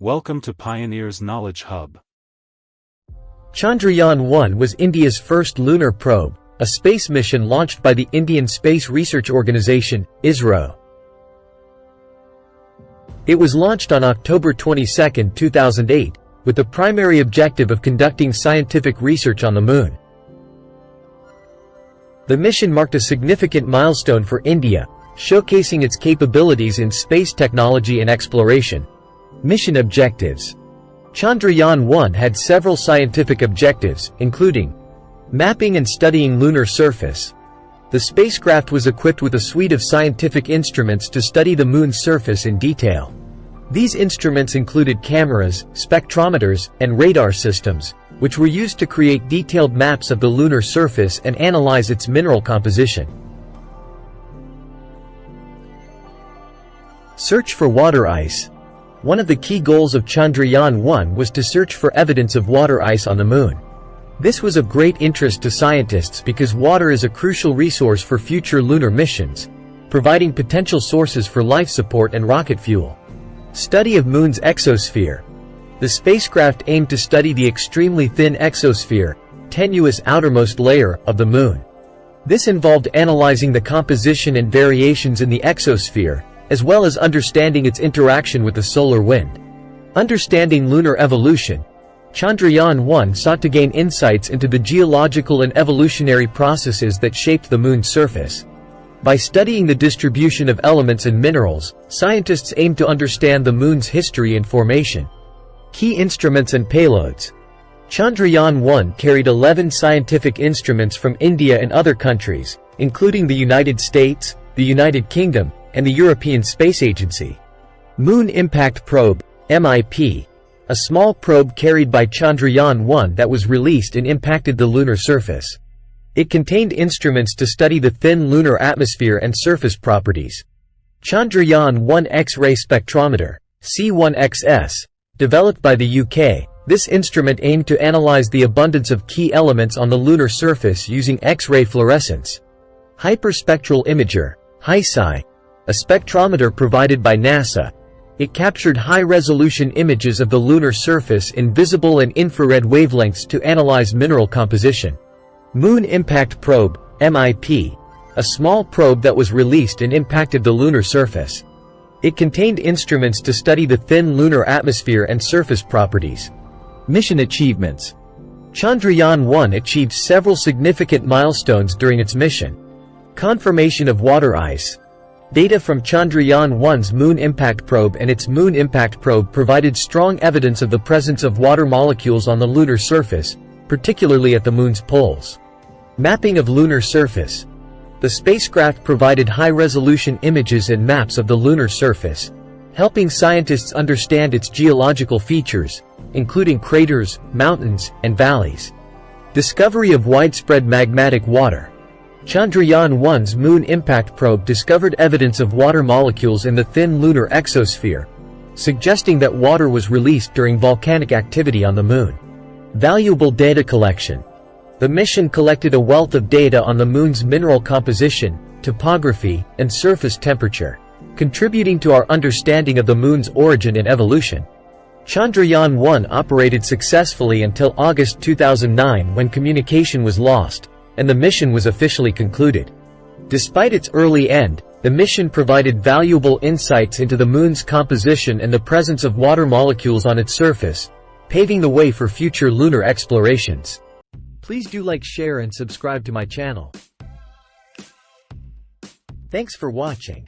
Welcome to Pioneer's Knowledge Hub. Chandrayaan-1 was India's first lunar probe, a space mission launched by the Indian Space Research Organisation, ISRO. It was launched on October 22, 2008, with the primary objective of conducting scientific research on the Moon. The mission marked a significant milestone for India, showcasing its capabilities in space technology and exploration. Mission objectives. Chandrayaan-1 had several scientific objectives, including mapping and studying lunar surface. The spacecraft was equipped with a suite of scientific instruments to study the Moon's surface in detail. These instruments included cameras, spectrometers, and radar systems, which were used to create detailed maps of the lunar surface and analyze its mineral composition. Search for water ice. One of the key goals of Chandrayaan-1 was to search for evidence of water ice on the Moon. This was of great interest to scientists because water is a crucial resource for future lunar missions, providing potential sources for life support and rocket fuel. Study of Moon's exosphere. The spacecraft aimed to study the extremely thin exosphere, tenuous outermost layer, of the Moon. This involved analyzing the composition and variations in the exosphere, as well as understanding its interaction with the solar wind. Understanding lunar evolution. Chandrayaan-1 sought to gain insights into the geological and evolutionary processes that shaped the Moon's surface. By studying the distribution of elements and minerals, scientists aimed to understand the Moon's history and formation. Key instruments and payloads. Chandrayaan-1 carried 11 scientific instruments from India and other countries, including the United States, the United Kingdom, and the European Space Agency. Moon Impact Probe, MIP. A small probe carried by Chandrayaan-1 that was released and impacted the lunar surface. It contained instruments to study the thin lunar atmosphere and surface properties. Chandrayaan-1 X-ray Spectrometer, C1XS. Developed by the UK, this instrument aimed to analyze the abundance of key elements on the lunar surface using X-ray fluorescence. Hyperspectral Imager, HiSi. A spectrometer provided by NASA. It captured high-resolution images of the lunar surface in visible and infrared wavelengths to analyze mineral composition. Moon Impact Probe, MIP. A small probe that was released and impacted the lunar surface. It contained instruments to study the thin lunar atmosphere and surface properties. Mission achievements. Chandrayaan-1 achieved several significant milestones during its mission. Confirmation of water ice. Data from Chandrayaan-1's Moon Impact Probe and its Moon Impact Probe provided strong evidence of the presence of water molecules on the lunar surface, particularly at the Moon's poles. Mapping of lunar surface. The spacecraft provided high-resolution images and maps of the lunar surface, helping scientists understand its geological features, including craters, mountains, and valleys. Discovery of widespread magmatic water. Chandrayaan-1's Moon Impact Probe discovered evidence of water molecules in the thin lunar exosphere, suggesting that water was released during volcanic activity on the Moon. Valuable data collection. The mission collected a wealth of data on the Moon's mineral composition, topography, and surface temperature, contributing to our understanding of the Moon's origin and evolution. Chandrayaan-1 operated successfully until August 2009 when communication was lost, and the mission was officially concluded. Despite its early end, the mission provided valuable insights into the Moon's composition and the presence of water molecules on its surface, paving the way for future lunar explorations. Please do like, share, and subscribe to my channel. Thanks for watching.